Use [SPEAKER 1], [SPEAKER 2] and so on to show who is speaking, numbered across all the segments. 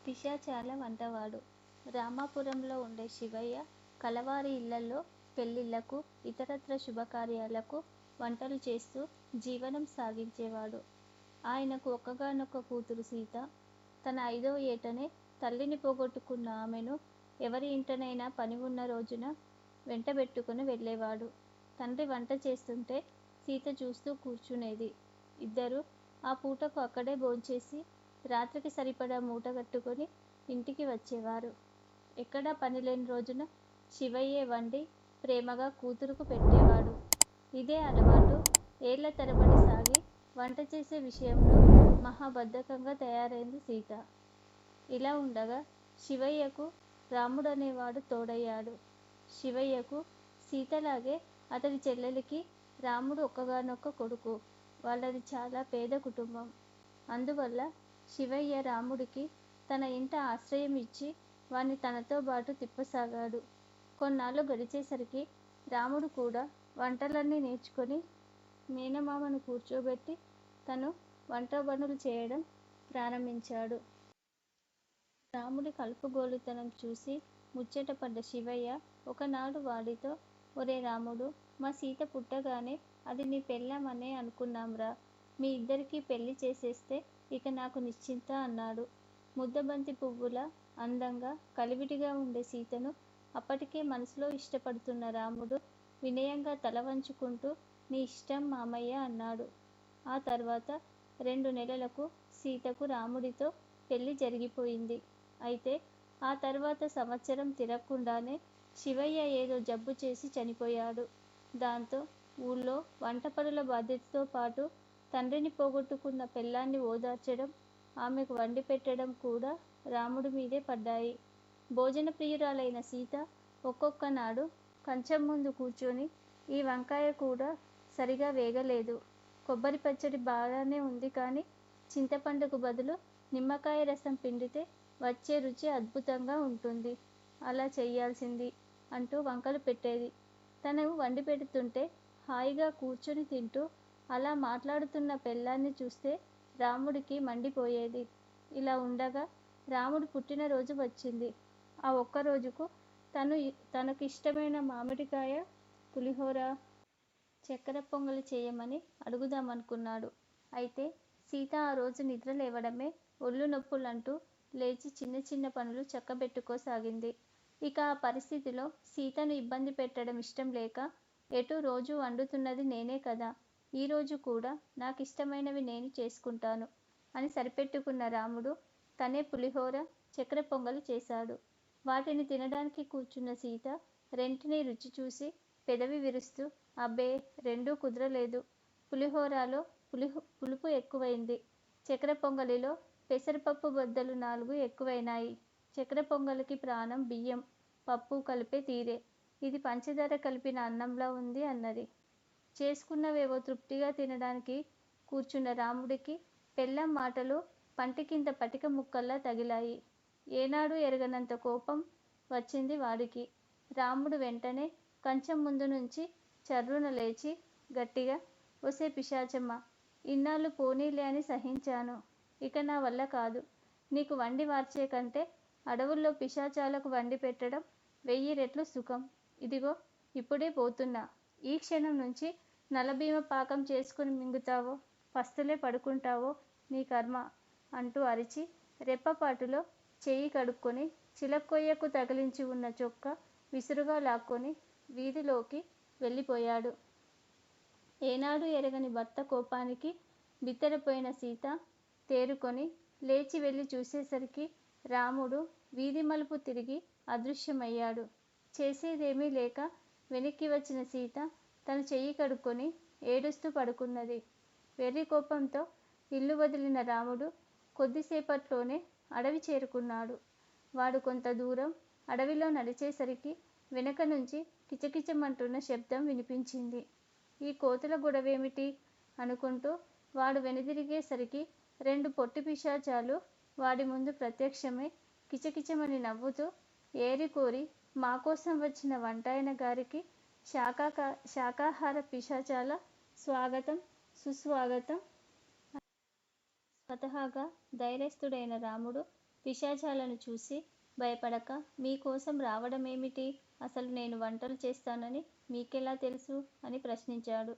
[SPEAKER 1] పిశాచాల వంటవాడు. రామాపురంలో ఉండే శివయ్య కలవారి ఇళ్లల్లో పెళ్ళిళ్ళకు, ఇతరత్ర శుభకార్యాలకు వంటలు చేస్తూ జీవనం సాగించేవాడు. ఆయనకు ఒక్కగానొక్క కూతురు సీత. తన 5వ ఏటనే తల్లిని పోగొట్టుకున్న ఆమెను ఎవరి ఇంటనైనా పని ఉన్న రోజున వెంటబెట్టుకుని వెళ్ళేవాడు. తండ్రి వంట చేస్తుంటే సీత చూస్తూ కూర్చునేది. ఇద్దరూ ఆ పూటకు అక్కడే భోంచేసి రాత్రికి సరిపడా మూటగట్టుకుని ఇంటికి వచ్చేవారు. ఎక్కడా పనిలేని రోజున శివయ్యే వండి ప్రేమగా కూతురుకు పెట్టేవాడు. ఇదే అలవాటు ఏళ్ల తరబడి సాగి వంట చేసే విషయంలో మహాబద్ధకంగా తయారైంది సీత. ఇలా ఉండగా శివయ్యకు రాముడనేవాడు తోడయ్యాడు. శివయ్యకు సీతలాగే అతడి చెల్లెలికి రాముడు ఒక్కగానొక్క కొడుకు. వాళ్ళది చాలా పేద కుటుంబం. అందువల్ల శివయ్య రాముడికి తన ఇంట ఆశ్రయం ఇచ్చి వాణ్ణి తనతో బాటు తిప్పసాగాడు. కొన్నాళ్ళు గడిచేసరికి రాముడు కూడా వంటలన్నీ నేర్చుకొని మేనమామను కూర్చోబెట్టి తను వంట పనులు చేయడం ప్రారంభించాడు. రాముడి కలుపుగోలుతనం చూసి ముచ్చటపడ్డ శివయ్య ఒకనాడు వాడితో, ఒరే రాముడు, మా సీత పుట్టగానే అది నీ పెళ్ళామనే అనుకున్నాంరా. మీ ఇద్దరికీ పెళ్లి చేసేస్తే ఇక నాకు నిశ్చింత అన్నాడు. ముద్దబంతి పువ్వులా అందంగా కలివిడిగా ఉండే సీతను అప్పటికే మనసులో ఇష్టపడుతున్న రాముడు వినయంగా తల వంచుకుంటూ నీ ఇష్టం మామయ్య అన్నాడు. ఆ తర్వాత 2 నెలలకు సీతకు రాముడితో పెళ్లి జరిగిపోయింది. అయితే ఆ తర్వాత సంవత్సరం తిరక్కుండానే శివయ్య ఏదో జబ్బు చేసి చనిపోయాడు. దాంతో ఊళ్ళో వంటపనుల బాధ్యతతో పాటు తండ్రిని పోగొట్టుకున్న పెళ్ళాన్ని ఓదార్చడం, ఆమెకు వండి పెట్టడం కూడా రాముడి మీదే పడ్డాయి. భోజన ప్రియురాలైన సీత ఒక్కొక్కనాడు కంచం ముందు కూర్చొని ఈ వంకాయ కూడా సరిగా వేగలేదు, కొబ్బరి పచ్చడి బాగానే ఉంది కానీ చింతపండుకు బదులు నిమ్మకాయ రసం పిండితే వచ్చే రుచి అద్భుతంగా ఉంటుంది, అలా చెయ్యాల్సింది అంటూ వంకలు పెట్టేది. తను వండి పెడుతుంటే హాయిగా కూర్చొని తింటూ అలా మాట్లాడుతున్న పెళ్ళాన్ని చూస్తే రాముడికి మండిపోయేది. ఇలా ఉండగా రాముడి పుట్టినరోజు వచ్చింది. ఆ ఒక్కరోజుకు తనకు ఇష్టమైన మామిడికాయ పులిహోర, చక్కెర పొంగలి చేయమని అడుగుదామనుకున్నాడు. అయితే సీత ఆ రోజు నిద్ర లేవడమే ఒళ్ళు నొప్పులంటూ లేచి చిన్న చిన్న పనులు చక్కబెట్టుకోసాగింది. ఇక ఆ పరిస్థితిలో సీతను ఇబ్బంది పెట్టడం ఇష్టం లేక, ఎటూ రోజూ వండుతున్నది నేనే కదా, ఈరోజు కూడా నాకిష్టమైనవి నేను చేసుకుంటాను అని సరిపెట్టుకున్న రాముడు తనే పులిహోర, చక్కెర పొంగలి చేశాడు. వాటిని తినడానికి కూర్చున్న సీత రెంటినీ రుచి చూసి పెదవి విరుస్తూ, అబ్బే, రెండూ కుదరలేదు. పులిహోరలో పులుపు ఎక్కువైంది, చక్కెర పొంగలిలో పెసరపప్పు బద్దలు 4 ఎక్కువైనాయి. చక్కెర పొంగలికి ప్రాణం బియ్యం, పప్పు కలిపే తీరే, ఇది పంచదార కలిపిన అన్నంలా ఉంది అన్నది. చేసుకున్నవేవో తృప్తిగా తినడానికి కూర్చున్న రాముడికి పెళ్ళాం మాటలు పంటికింత పటిక ముక్కల్లా తగిలాయి. ఏనాడు ఎరగనంత కోపం వచ్చింది వాడికి. రాముడు వెంటనే కంచం ముందు నుంచి చర్రున లేచి గట్టిగా, ఒసే పిశాచమ్మ, ఇన్నాళ్ళు పోనీలే అని సహించాను, ఇక నా వల్ల కాదు. నీకు వండి వార్చే కంటే అడవుల్లో పిశాచాలకు వండి పెట్టడం 1000 రెట్లు సుఖం. ఇదిగో ఇప్పుడే పోతున్నా, ఈ క్షణం నుంచి నలభీమ పాకం చేసుకుని మింగుతావో, పస్తులే పడుకుంటావో నీ కర్మ అంటూ అరిచి రెప్పపాటులో చెయ్యి కడుక్కొని చిలక్కొయ్యకు తగిలించి ఉన్న చొక్కా విసురుగా లాక్కొని వీధిలోకి వెళ్ళిపోయాడు. ఏనాడు ఎరగని భర్త కోపానికి బిత్తరపోయిన సీత తేరుకొని లేచి వెళ్ళి చూసేసరికి రాముడు వీధి మలుపు తిరిగి అదృశ్యమయ్యాడు. చేసేదేమీ లేక వెనక్కి వచ్చిన సీత తన చెయ్యి కడుక్కొని ఏడుస్తూ పడుకున్నది. వెర్రి కోపంతో ఇల్లు వదిలిన రాముడు కొద్దిసేపట్లోనే అడవి చేరుకున్నాడు. వాడు కొంత దూరం అడవిలో నడిచేసరికి వెనక నుంచి కిచకిచమంటున్న శబ్దం వినిపించింది. ఈ కోతుల గొడవేమిటి అనుకుంటూ వాడు వెనుదిరిగేసరికి 2 పొట్టి పిశాచాలు వాడి ముందు ప్రత్యక్షమై కిచకిచమని నవ్వుతూ, ఏరికోరి మాకోసం వచ్చిన వంటాయన గారికి శాకాహార పిశాచాల స్వాగతం సుస్వాగతం. స్వతహాగా ధైర్యస్తుడైన రాముడు పిశాచాలను చూసి భయపడక మీకోసం రావడమేమిటి? అసలు నేను వంటలు చేస్తానని మీకెలా తెలుసు? అని ప్రశ్నించాడు.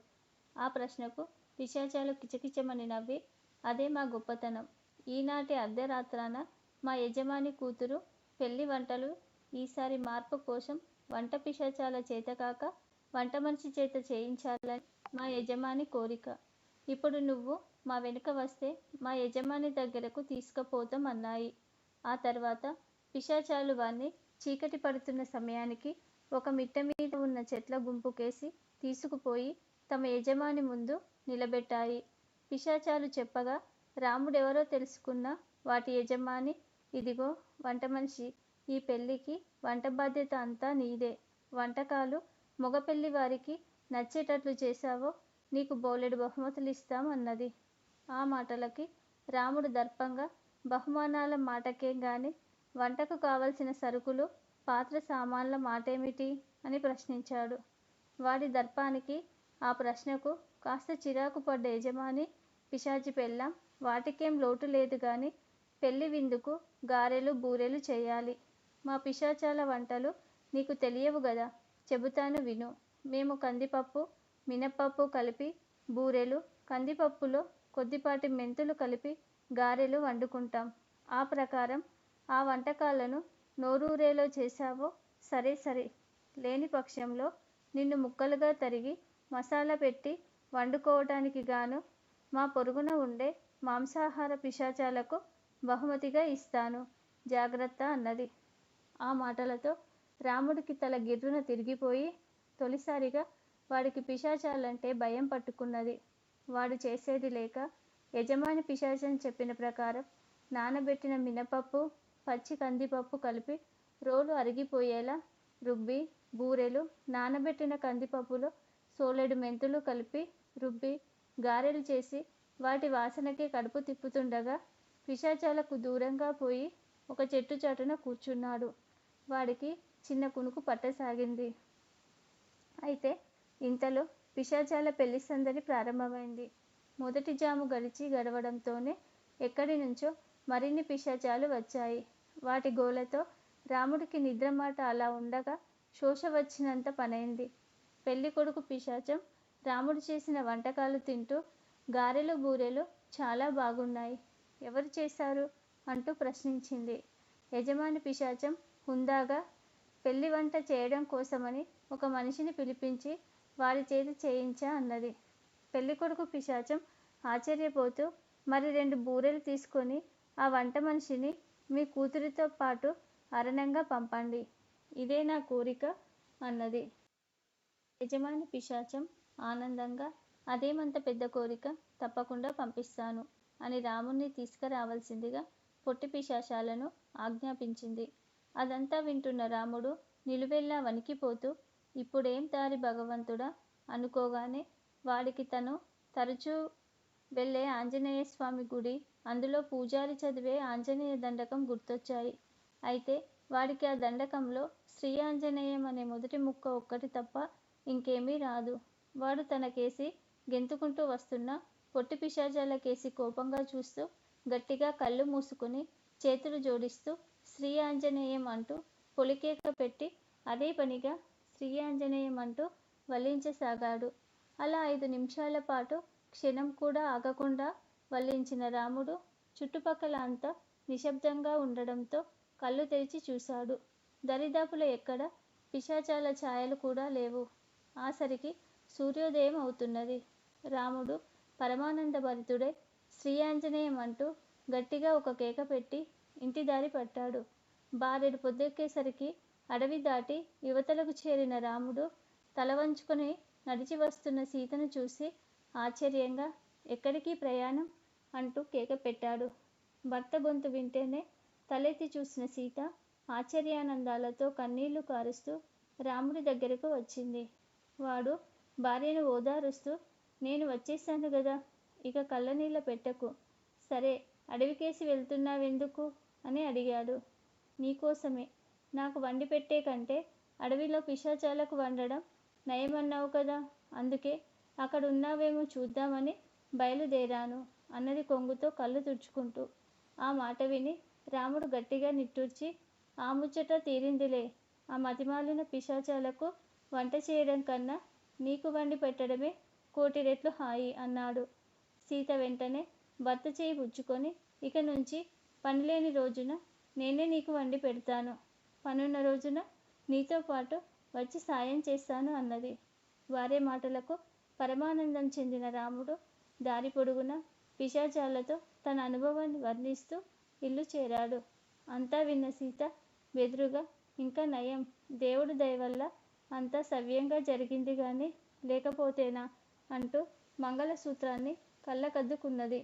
[SPEAKER 1] ఆ ప్రశ్నకు పిశాచాలు కిచకిచమని నవ్వి, అదే మా గొప్పతనం. ఈనాటి అర్ధరాత్రాన మా యజమాని కూతురు పెళ్లి వంటలు ఈసారి మార్పు కోసం వంట పిశాచాల చేతకాక వంట మనిషి చేత చేయించాలని మా యజమాని కోరిక. ఇప్పుడు నువ్వు మా వెనుక వస్తే మా యజమాని దగ్గరకు తీసుకుపోతాం అన్నాయి. ఆ తర్వాత పిశాచాలు వాణ్ణి చీకటి పడుతున్న సమయానికి ఒక మిట్ట మీద ఉన్న చెట్ల గుంపుకేసి తీసుకుపోయి తమ యజమాని ముందు నిలబెట్టాయి. పిశాచాలు చెప్పగా రాముడెవరో తెలుసుకున్న వాటి యజమాని, ఇదిగో వంట మనిషి, ఈ పెళ్ళికి వంట బాధ్యత అంతా నీదే. వంటకాలు మగ పెళ్లి వారికి నచ్చేటట్లు చేశావో నీకు బోలెడు బహుమతులు ఇస్తాం అన్నది. ఆ మాటలకి రాముడు దర్పంగా, బహుమానాల మాటకేం గాని వంటకు కావలసిన సరుకులు, పాత్ర సామాన్ల మాటేమిటి? అని ప్రశ్నించాడు. వాడి దర్పానికి, ఆ ప్రశ్నకు కాస్త చిరాకు పడ్డ యజమాని, పిశాచి పెళ్ళాం, వాటికేం లోటు లేదు గాని పెళ్లి విందుకు గారెలు బూరెలు చేయాలి. మా పిశాచాల వంటలు నీకు తెలియవు గదా, చెబుతాను విను. మేము కందిపప్పు, మినప్పప్పు కలిపి బూరెలు, కందిపప్పులో కొద్దిపాటి మెంతులు కలిపి గారెలు వండుకుంటాం. ఆ ప్రకారం ఆ వంటకాలను నోరూరేలో చేశావో సరే సరే, లేని పక్షంలో నిన్ను ముక్కలుగా తరిగి మసాలా పెట్టి వండుకోవటానికి గాను మా పొరుగున ఉండే మాంసాహార పిశాచాలకు బహుమతిగా ఇస్తాను, జాగ్రత్త అన్నది. ఆ మాటలతో రాముడికి తల గిర్రున తిరిగిపోయి, తొలిసారిగా వాడికి పిశాచాలంటే భయం పట్టుకున్నది. వాడు చేసేది లేక యజమాని పిశాచం చెప్పిన ప్రకారం నానబెట్టిన మినపప్పు, పచ్చి కందిపప్పు కలిపి రోలు అరిగిపోయేలా రుబ్బి, బూరెలు నానబెట్టిన కందిపప్పులో సోలెడు మెంతులు కలిపి రుబ్బి గారెలు చేసి వాటి వాసనకే కడుపు తిప్పుతుండగా పిశాచాలకు దూరంగా పోయి ఒక చెట్టు చాటున కూర్చున్నాడు. వాడికి చిన్న కునుకు పట్టసాగింది. అయితే ఇంతలో పిశాచాల పెళ్లి సందడి ప్రారంభమైంది. మొదటి జాము గడవడంతోనే ఎక్కడి నుంచో మరిన్ని పిశాచాలు వచ్చాయి. వాటి గోలతో రాముడికి నిద్రమాట అలా ఉండగా శోష వచ్చినంత పనైంది. పెళ్లి కొడుకు పిశాచం రాముడు చేసిన వంటకాలు తింటూ, గారెలు బూరెలు చాలా బాగున్నాయి, ఎవరు చేశారు అంటూ ప్రశ్నించింది. యజమాని పిశాచం హుందాగా, పెళ్లి వంట చేయడం కోసమని ఒక మనిషిని పిలిపించి వాడి చేత చేయించా అన్నది. పెళ్ళికొడుకు పిశాచం ఆశ్చర్యపోతూ, మరి 2 బూరెలు తీసుకొని ఆ వంట మనిషిని మీ కూతురితో పాటు అరణంగా పంపండి, ఇదే నా కోరిక అన్నది. యజమాని పిశాచం ఆనందంగా, అదేమంత పెద్ద కోరిక, తప్పకుండా పంపిస్తాను అని రాముణ్ణి తీసుకురావలసిందిగా పొట్టి పిశాచాలను ఆజ్ఞాపించింది. అదంతా వింటున్న రాముడు నిలువెల్లా వణికిపోతూ, ఇప్పుడేం దారి భగవంతుడా అనుకోగానే వాడికి తను తరచూ వెళ్ళే ఆంజనేయస్వామి గుడి, అందులో పూజారి చదివే ఆంజనేయ దండకం గుర్తొచ్చాయి. అయితే వాడికి ఆ దండకంలో శ్రీ ఆంజనేయం అనే మొదటి ముక్క ఒక్కటి తప్ప ఇంకేమీ రాదు. వాడు తన కేసి గెంతుకుంటూ వస్తున్న పొట్టి పిశాచాల కేసి కోపంగా చూస్తూ, గట్టిగా కళ్ళు మూసుకుని చేతులు జోడిస్తూ శ్రీ ఆంజనేయం అంటూ పొలికేక పెట్టి అదే పనిగా శ్రీ ఆంజనేయం అంటూ వల్లించసాగాడు. అలా 5 నిమిషాల పాటు క్షణం కూడా ఆగకుండా వల్లించిన రాముడు చుట్టుపక్కల అంతా నిశ్శబ్దంగా ఉండడంతో కళ్ళు తెరిచి చూశాడు. దరిదాపులో ఎక్కడ పిశాచాల ఛాయలు కూడా లేవు. ఆసరికి సూర్యోదయం అవుతున్నది. రాముడు పరమానంద భరితుడై శ్రీ ఆంజనేయం అంటూ గట్టిగా ఒక కేక పెట్టి ఇంటి దారి పట్టాడు. బారెడు పొద్దెక్కేసరికి అడవి దాటి యువతలకు చేరిన రాముడు తల వంచుకొని నడిచి వస్తున్న సీతను చూసి ఆశ్చర్యంగా, ఎక్కడికి ప్రయాణం అంటూ కేక పెట్టాడు. భర్త గొంతు వింటేనే తలెత్తి చూసిన సీత ఆశ్చర్యానందాలతో కన్నీళ్లు కారుస్తూ రాముడి దగ్గరకు వచ్చింది. వాడు భార్యను ఓదారుస్తూ, నేను వచ్చేశాను గదా, ఇక కళ్ళనీళ్ళ పెట్టకు, సరే అడవికేసి వెళ్తున్నావెందుకు అని అడిగాడు. నీకోసమే, నాకు వండి పెట్టే కంటే అడవిలో పిశాచాలకు వండడం నయమన్నావు కదా, అందుకే అక్కడున్నావేమో చూద్దామని బయలుదేరాను అన్నది కొంగుతో కళ్ళు తుడుచుకుంటూ. ఆ మాట విని రాముడు గట్టిగా నిట్టూర్చి, ఆ ముచ్చట తీరిందిలే. ఆ మతిమాలిన పిశాచాలకు వంట చేయడం కన్నా నీకు వండి పెట్టడమే కోటి రెట్లు హాయి అన్నాడు. సీత వెంటనే భర్త చేయి పుచ్చుకొని, ఇక నుంచి పనిలేని రోజున నేనే నీకు వండి పెడతాను, పనున్న రోజున నీతో పాటు వచ్చి సాయం చేస్తాను అన్నది. భార్య మాటలకు పరమానందం చెందిన రాముడు దారి పొడుగున పిశాచాలతో తన అనుభవాన్ని వర్ణిస్తూ ఇల్లు చేరాడు. అంతా విన్న సీత బెదురుగా, ఇంకా నయం, దేవుడి దయవల్ల అంతా సవ్యంగా జరిగింది గాని లేకపోతేనా అంటూ మంగళసూత్రాన్ని కళ్ళకద్దుకున్నది.